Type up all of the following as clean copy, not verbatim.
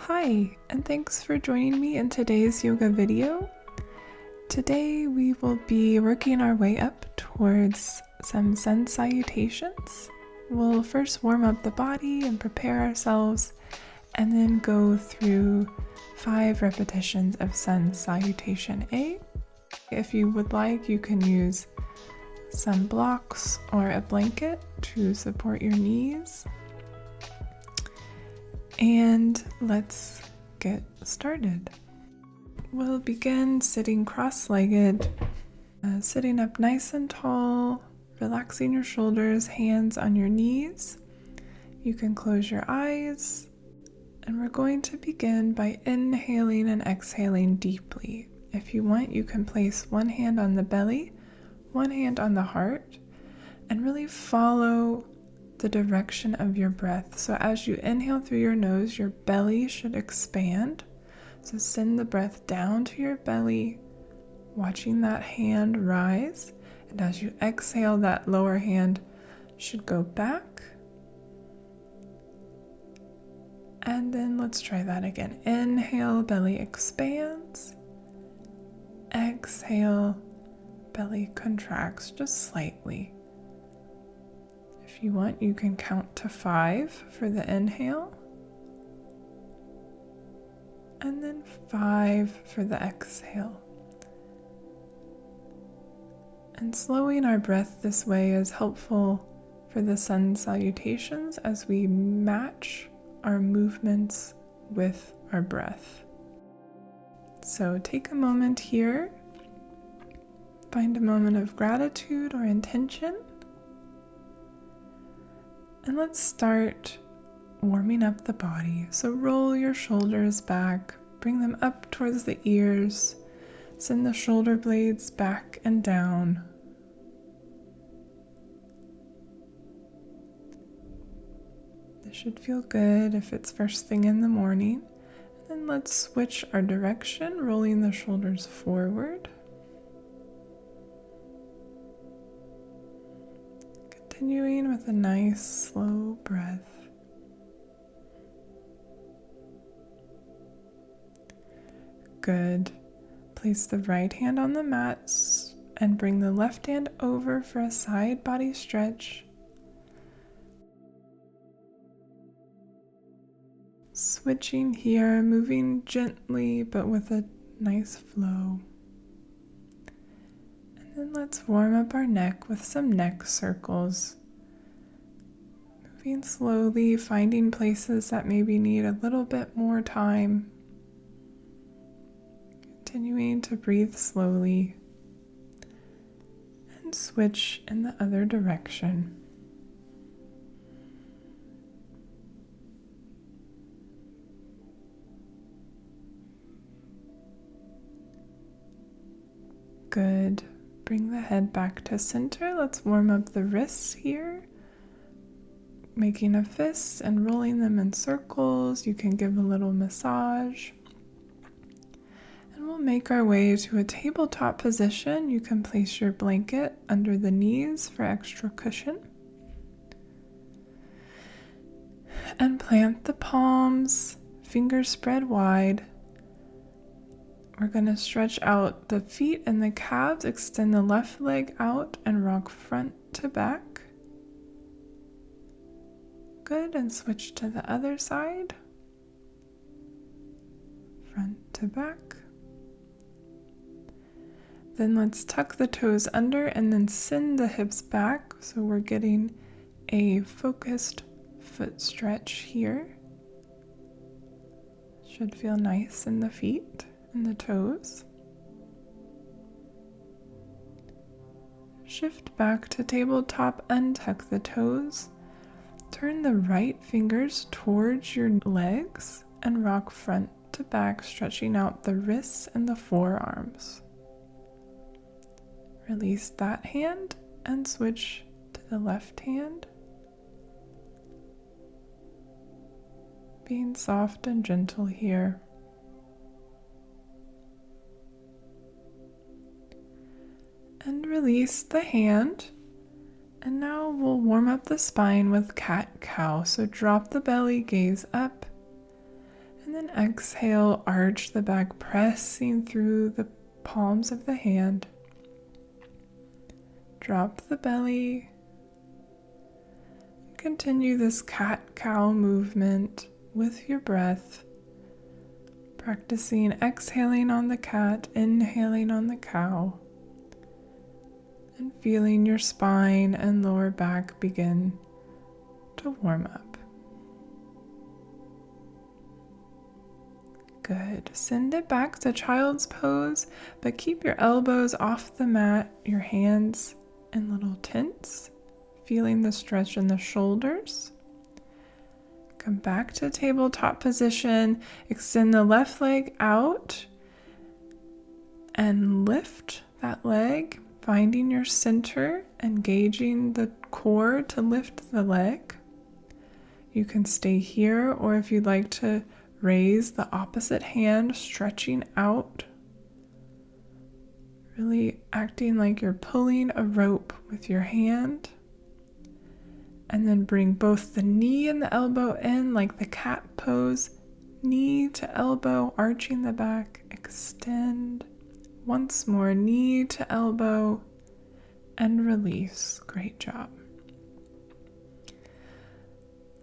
Hi, and thanks for joining me in today's yoga video. Today we will be working our way up towards some sun salutations. We'll first warm up the body and prepare ourselves, and then go through 5 repetitions of Sun Salutation A. If you would like, you can use some blocks or a blanket to support your knees. And let's get started. We'll begin sitting cross-legged, sitting up nice and tall, relaxing your shoulders, hands on your knees. You can close your eyes, and we're going to begin by inhaling and exhaling deeply. If you want, you can place one hand on the belly, one hand on the heart, and really follow the direction of your breath. So as you inhale through your nose, your belly should expand. So send the breath down to your belly, watching that hand rise. And as you exhale, that lower hand should go back. And then let's try that again. Inhale, belly expands. Exhale, belly contracts just slightly. If you want, you can count to 5 for the inhale, and then 5 for the exhale. And slowing our breath this way is helpful for the sun salutations as we match our movements with our breath. So take a moment here, find a moment of gratitude or intention. And let's start warming up the body. So roll your shoulders back, bring them up towards the ears, send the shoulder blades back and down. This should feel good if it's first thing in the morning. And then let's switch our direction, rolling the shoulders forward. Continuing with a nice slow breath. Good. Place the right hand on the mat and bring the left hand over for a side body stretch. Switching here, moving gently but with a nice flow. And let's warm up our neck with some neck circles. Moving slowly, finding places that maybe need a little bit more time. Continuing to breathe slowly. And switch in the other direction. Good. Bring the head back to center. Let's warm up the wrists here. Making a fist and rolling them in circles. You can give a little massage. And we'll make our way to a tabletop position. You can place your blanket under the knees for extra cushion. And plant the palms, fingers spread wide. We're going to stretch out the feet and the calves, extend the left leg out and rock front to back. Good, and switch to the other side. Front to back. Then let's tuck the toes under and then send the hips back so we're getting a focused foot stretch here. Should feel nice in the feet. And the toes. Shift back to tabletop, untuck the toes. Turn the right fingers towards your legs and rock front to back, stretching out the wrists and the forearms. Release that hand and switch to the left hand. Being soft and gentle here. And release the hand. And now we'll warm up the spine with cat-cow. So drop the belly, gaze up, And then exhale, arch the back, pressing through the palms of the hand. Drop the belly. Continue this cat-cow movement with your breath, practicing exhaling on the cat, inhaling on the cow, and feeling your spine and lower back begin to warm up. Good. Send it back to child's pose, but keep your elbows off the mat, your hands in little tents, feeling the stretch in the shoulders. Come back to tabletop position. Extend the left leg out and lift that leg, finding your center, engaging the core to lift the leg. You can stay here, or if you'd like to raise the opposite hand, stretching out, really acting like you're pulling a rope with your hand. And then bring both the knee and the elbow in like the cat pose, knee to elbow, arching the back, extend. Once more, knee to elbow, and release. Great job.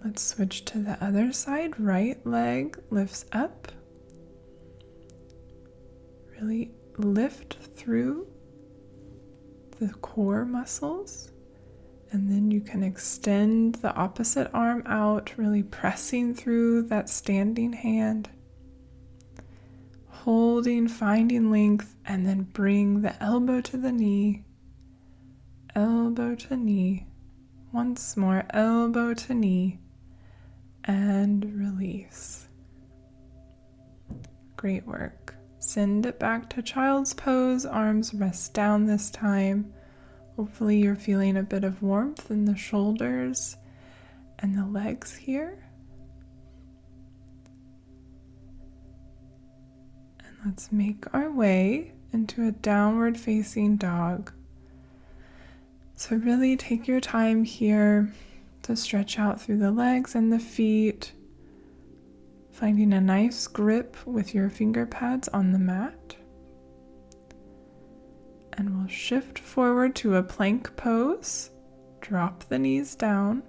Let's switch to the other side. Right leg lifts up. Really lift through the core muscles. And then you can extend the opposite arm out, really pressing through that standing hand. Holding, finding length, and then bring the elbow to the knee. Elbow to knee. Once more, elbow to knee. And release. Great work. Send it back to child's pose. Arms rest down this time. Hopefully you're feeling a bit of warmth in the shoulders and the legs here. And let's make our way into a downward facing dog. So really take your time here to stretch out through the legs and the feet, finding a nice grip with your finger pads on the mat. And we'll shift forward to a plank pose. Drop the knees down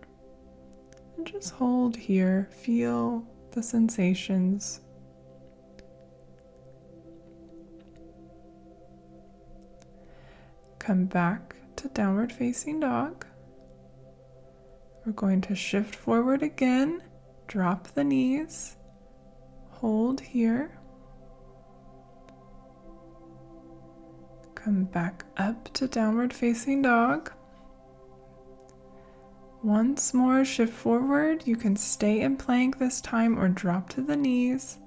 and just hold here. Feel the sensations. Come back to downward facing dog. We're going to shift forward again. Drop the knees. Hold here. Come back up to downward facing dog. Once more, shift forward. You can stay in plank this time or drop to the knees.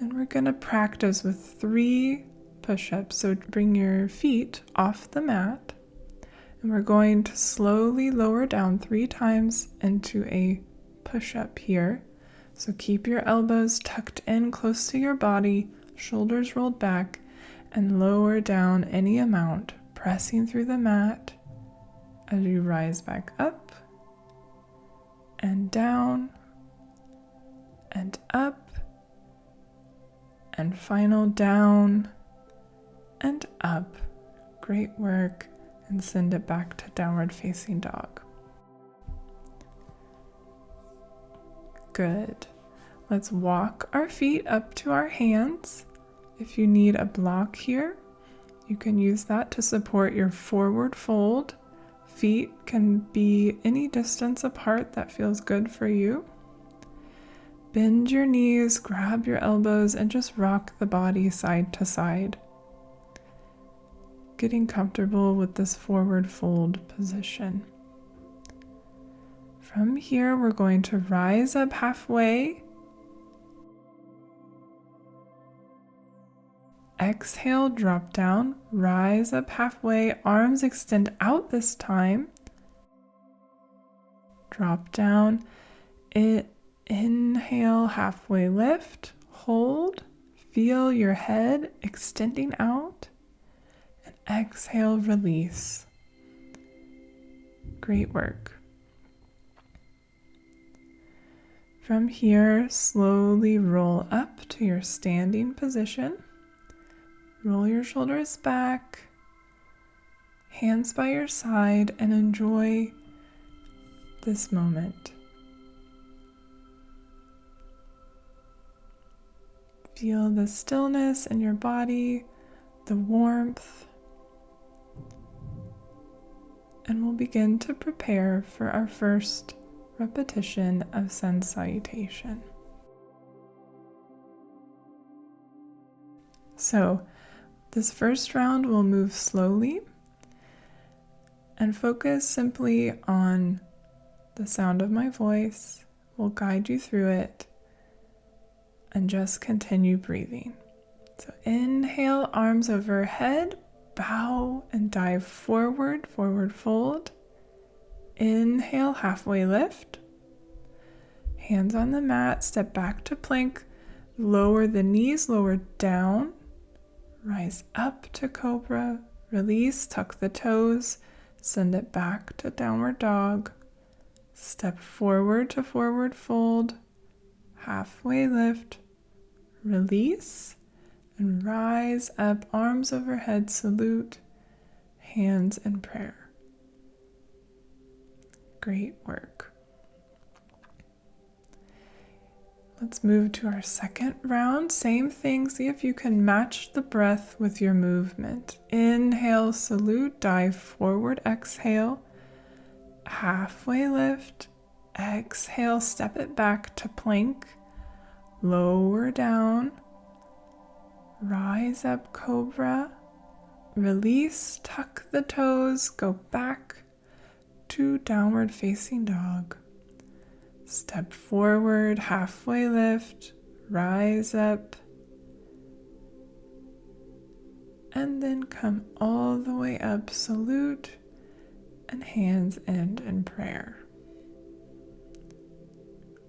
And we're going to practice with 3 push-ups. So bring your feet off the mat. And we're going to slowly lower down 3 times into a push-up here. So keep your elbows tucked in close to your body, shoulders rolled back, and lower down any amount, pressing through the mat as you rise back up and down and up and final down and up. Great work. And send it back to downward facing dog. Good. Let's walk our feet up to our hands. If you need a block here, you can use that to support your forward fold. Feet can be any distance apart that feels good for you. Bend your knees, grab your elbows, and just rock the body side to side. Getting comfortable with this forward fold position. From here, we're going to rise up halfway. Exhale, drop down, rise up halfway, arms extend out this time. Drop down, inhale, halfway lift, hold, feel your head extending out. Exhale, release. Great work. From here, slowly roll up to your standing position. Roll your shoulders back, hands by your side, and enjoy this moment. Feel the stillness in your body, the warmth, and we'll begin to prepare for our first repetition of Sun Salutation. So, this first round will move slowly and focus simply on the sound of my voice. We'll guide you through it and just continue breathing. So inhale, arms overhead, bow and dive forward, forward fold. Inhale, halfway lift. Hands on the mat, step back to plank, lower the knees, lower down. Rise up to cobra, release, tuck the toes, send it back to downward dog. Step forward to forward fold, halfway lift, release, and rise up, arms overhead, salute, hands in prayer. Great work. Let's move to our second round. Same thing, see if you can match the breath with your movement. Inhale, salute, dive forward, exhale, halfway lift, exhale, step it back to plank, lower down, rise up, cobra, release, tuck the toes, go back to downward facing dog. Step forward, halfway lift, rise up, and then come all the way up, salute, and hands end in prayer.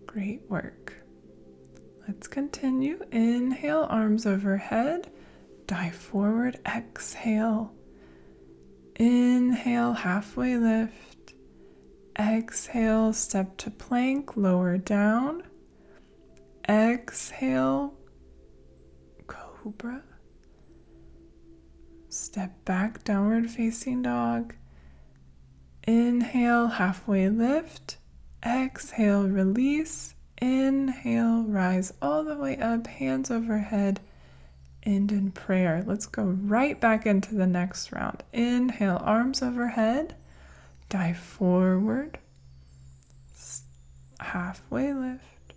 Great work. Let's continue. Inhale, arms overhead, dive forward, exhale. Inhale, halfway lift. Exhale, step to plank, lower down. Exhale, cobra. Step back, downward facing dog. Inhale, halfway lift. Exhale, release. Inhale, rise all the way up, hands overhead, end in prayer. Let's go right back into the next round. Inhale, arms overhead. Dive forward, halfway lift,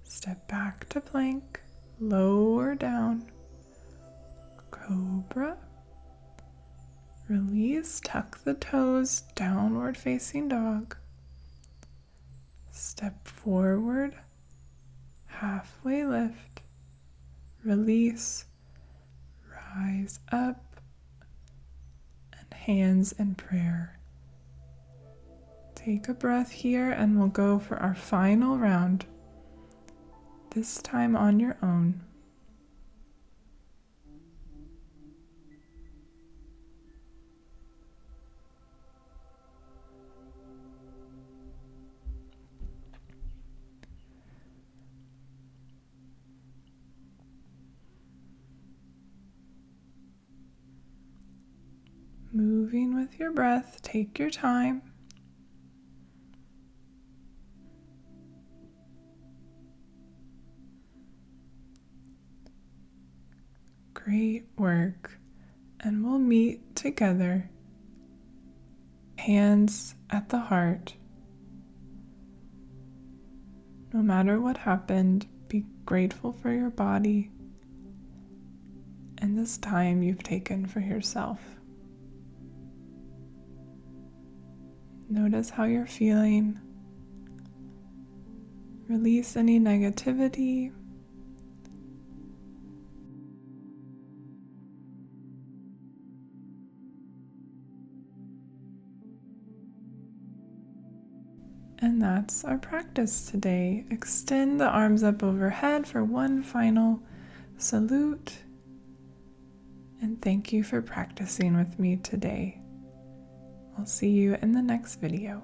step back to plank, lower down, cobra, release, tuck the toes, downward facing dog, step forward, halfway lift, release, rise up, and hands in prayer. Take a breath here and we'll go for our final round, this time on your own. Moving with your breath, take your time. Great work. And we'll meet together, hands at the heart. No matter what happened, be grateful for your body and this time you've taken for yourself. Notice how you're feeling. Release any negativity. And that's our practice today. Extend the arms up overhead for one final salute. And thank you for practicing with me today. I'll see you in the next video.